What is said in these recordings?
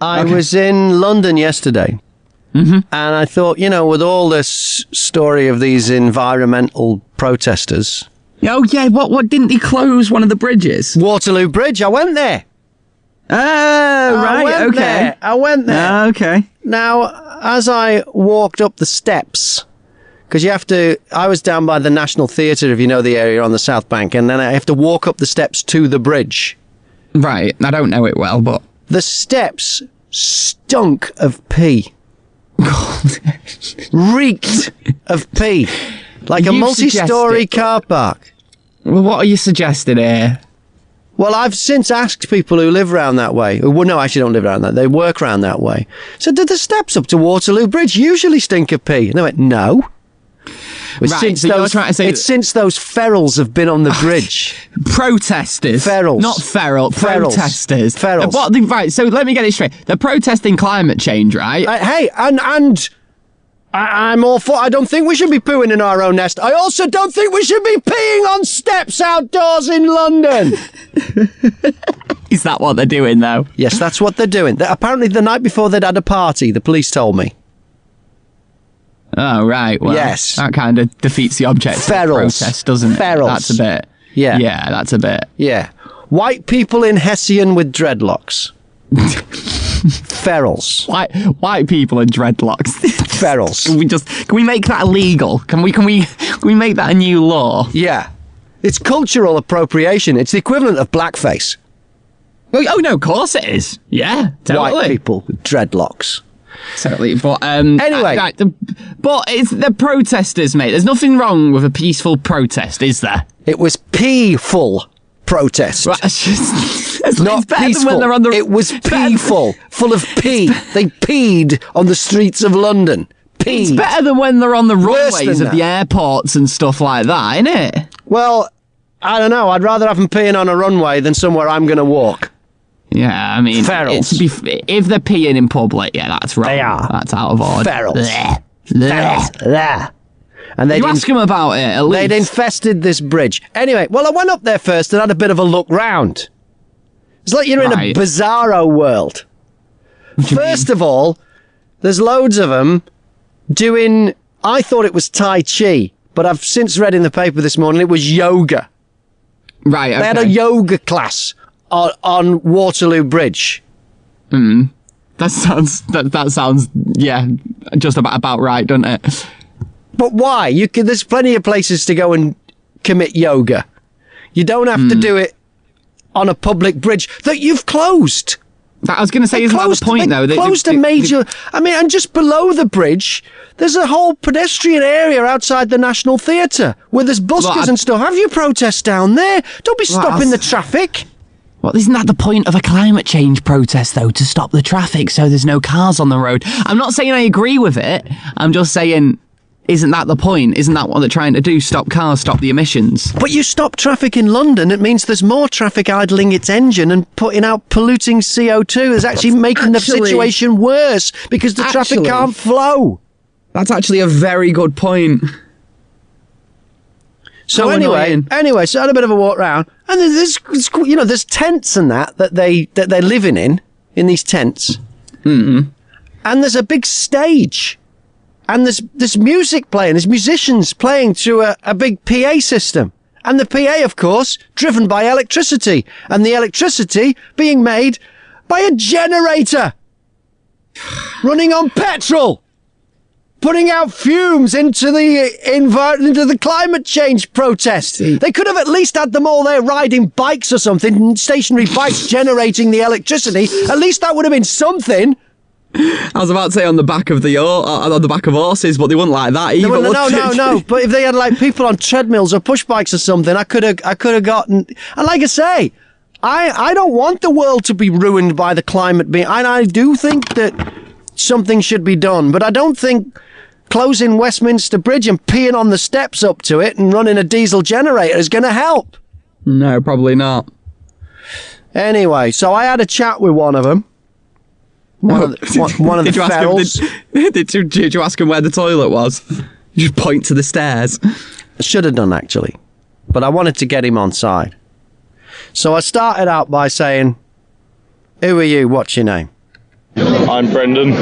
I was in London yesterday, and I thought, with all this story of these environmental protesters... Oh, yeah, what didn't he close one of the bridges? Waterloo Bridge, I went there. Oh, right, okay. I went there. Okay. Now, as I walked up the steps, because I was down by the National Theatre, if you know the area on the South Bank, and then I have to walk up the steps to the bridge. Right, I don't know it well, but... The steps stunk of pee. Reeked of pee. Like a multi-storey car park. Well, what are you suggesting here? Well, I've since asked people who live around that way. Well, no, actually don't live around that. They work around that way. So did the steps up to Waterloo Bridge usually stink of pee? And they went, no. Since those ferals have been on the bridge. Protesters. Ferals. Not feral. Protesters. Ferals. Right, so let me get it straight. They're protesting climate change, right? I'm all for... I don't think we should be pooing in our own nest. I also don't think we should be peeing on steps outdoors in London. Is that what they're doing, though? Yes, that's what they're doing. Apparently, the night before, they'd had a party, the police told me. Oh, right. Well, yes. That kind of defeats the object of the protest, doesn't it? Ferals. That's a bit... Yeah. Yeah, that's a bit... Yeah. White people in Hessian with dreadlocks. Ferals. White people in dreadlocks. Ferals. Can we make that illegal? Can we make that a new law? Yeah. It's cultural appropriation. It's the equivalent of blackface. Oh no, of course it is. Yeah, totally. White people with dreadlocks. Totally, but anyway, but it's the protesters, mate. There's nothing wrong with a peaceful protest, is there? It was pee-ful protest. Right, it's not peaceful. When they're on the... It was pee-ful, full of pee. They peed on the streets of London. Peed. It's better than when they're on the runways of the airports and stuff like that, isn't it? Well, I don't know. I'd rather have them peeing on a runway than somewhere I'm going to walk. Yeah, I mean, Ferals. If they're peeing in public, yeah, that's wrong. They are. That's out of order. Ferals. Ferals. And you ask them about it, at least. They'd infested this bridge. Anyway, well, I went up there first and had a bit of a look round. It's like you're in a bizarro world. First of all, there's loads of them doing... I thought it was Tai Chi, but I've since read in the paper this morning it was yoga. Right, okay. They had a yoga class on Waterloo Bridge. That sounds, yeah, just about right, doesn't it? But why? There's plenty of places to go and commit yoga. You don't have to do it on a public bridge that you've closed. I was going to say, isn't that the point, though? They closed a major... and just below the bridge, there's a whole pedestrian area outside the National Theatre where there's buskers and stuff. Have your protests down there. Don't be stopping the traffic. Well, isn't that the point of a climate change protest, though? To stop the traffic so there's no cars on the road? I'm not saying I agree with it. I'm just saying... Isn't that the point? Isn't that what they're trying to do? Stop cars, stop the emissions. But you stop traffic in London, it means there's more traffic idling its engine and putting out polluting CO2. It's actually making the situation worse because the traffic can't flow. That's actually a very good point. So anyway, so I had a bit of a walk round, and there's tents and that they're living in these tents. Mm-hmm. And there's a big stage. And there's music playing, there's musicians playing through a big PA system. And the PA, of course, driven by electricity. And the electricity being made by a generator. Running on petrol. Putting out fumes into the climate change protest. They could have at least had them all there riding bikes or something, stationary bikes generating the electricity. At least that would have been something. I was about to say on the back of horses, but they wouldn't like that either. No. But if they had like people on treadmills or push bikes or something, I could have gotten. And like I say, I don't want the world to be ruined by the climate being. And I do think that something should be done, but I don't think closing Westminster Bridge and peeing on the steps up to it and running a diesel generator is going to help. No, probably not. Anyway, so I had a chat with one of them. One of the ferals. Did you ask him where the toilet was? You just point to the stairs. I should have done, actually. But I wanted to get him on side. So I started out by saying, who are you? What's your name? I'm Brendan.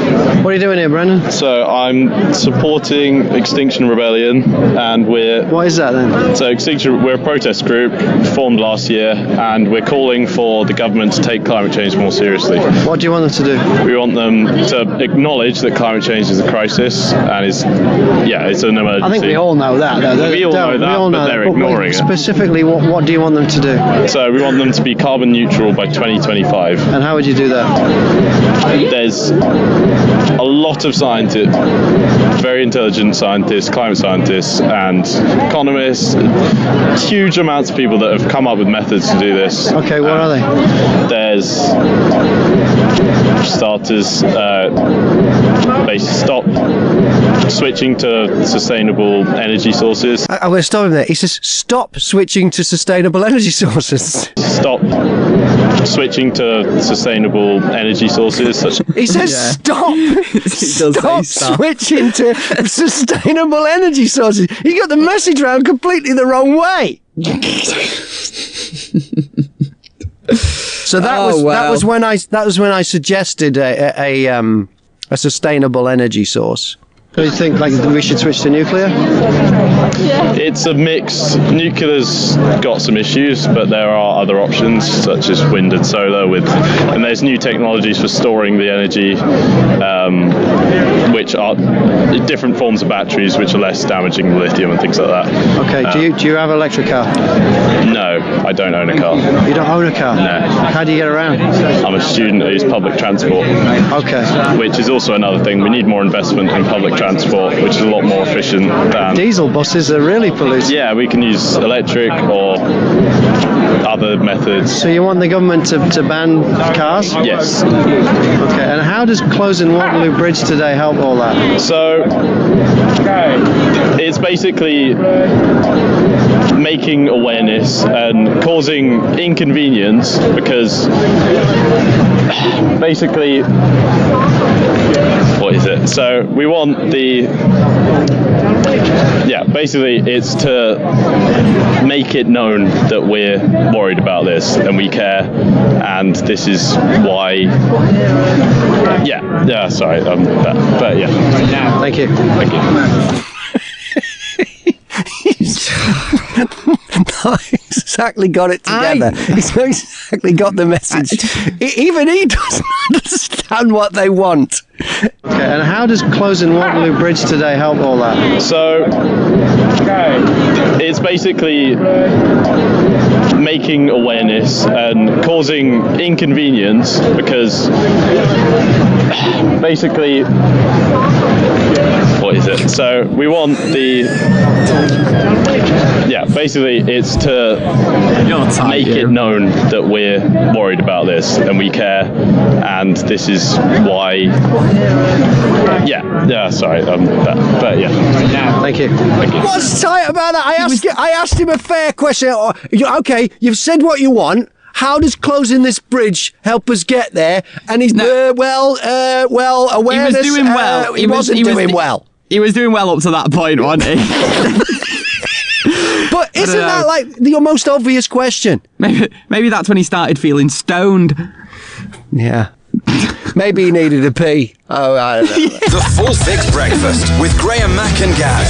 What are you doing here, Brendan? So I'm supporting Extinction Rebellion, and What is that then? So Extinction, we're a protest group formed last year, and we're calling for the government to take climate change more seriously. What do you want them to do? We want them to acknowledge that climate change is a crisis and it's an emergency. I think we all know that. We all know that, but they're ignoring it. Specifically, what do you want them to do? So we want them to be carbon neutral by 2025. And how would you do that? There's a lot of scientists, very intelligent scientists, climate scientists and economists, huge amounts of people that have come up with methods to do this. Okay, what are they? There's starters, stop switching to sustainable energy sources. I'm going to stop him there. He says, stop switching to sustainable energy sources. Stop switching to sustainable energy sources. He says, stop switching to sustainable energy sources. He got the message round completely the wrong way. So that was when I suggested a sustainable energy source. Do you think we should switch to nuclear? It's a mix. Nuclear's got some issues, but there are other options such as wind and solar. And there's new technologies for storing the energy, which are different forms of batteries, which are less damaging than lithium and things like that. Okay. Do you have an electric car? No, I don't own a car. You don't own a car? No. How do you get around? I'm a student who uses public transport. Okay. Which is also another thing. We need more investment in public transport, which is a lot more efficient than... Diesel buses are really polluting. Yeah, we can use electric or other methods. So you want the government to ban cars? Yes. Okay, and how does closing Waterloo Bridge today help all that? So, it's basically making awareness and causing inconvenience because basically... What is it? So we want basically it's to make it known that we're worried about this and we care, and this is why. Sorry, but yeah. Thank you. Thank you. Exactly got it together. He's not exactly got the message. Even he doesn't understand what they want. Okay, and how does closing Waterloo Bridge today help all that? So, it's basically making awareness and causing inconvenience because basically... What is it? So we want basically it's to make it known that we're worried about this and we care, and this is why. Sorry, but yeah. Thank you. Thank you. What's tight about that? I asked him a fair question. Okay, you've said what you want. How does closing this bridge help us get there? And he's awareness. He was doing well. He wasn't doing well. He was doing well up to that point, wasn't he? But isn't that like your most obvious question? Maybe that's when he started feeling stoned. Yeah. Maybe he needed a pee. Oh, I don't know. The Full Fix Breakfast with Graham, Mack and Gaz.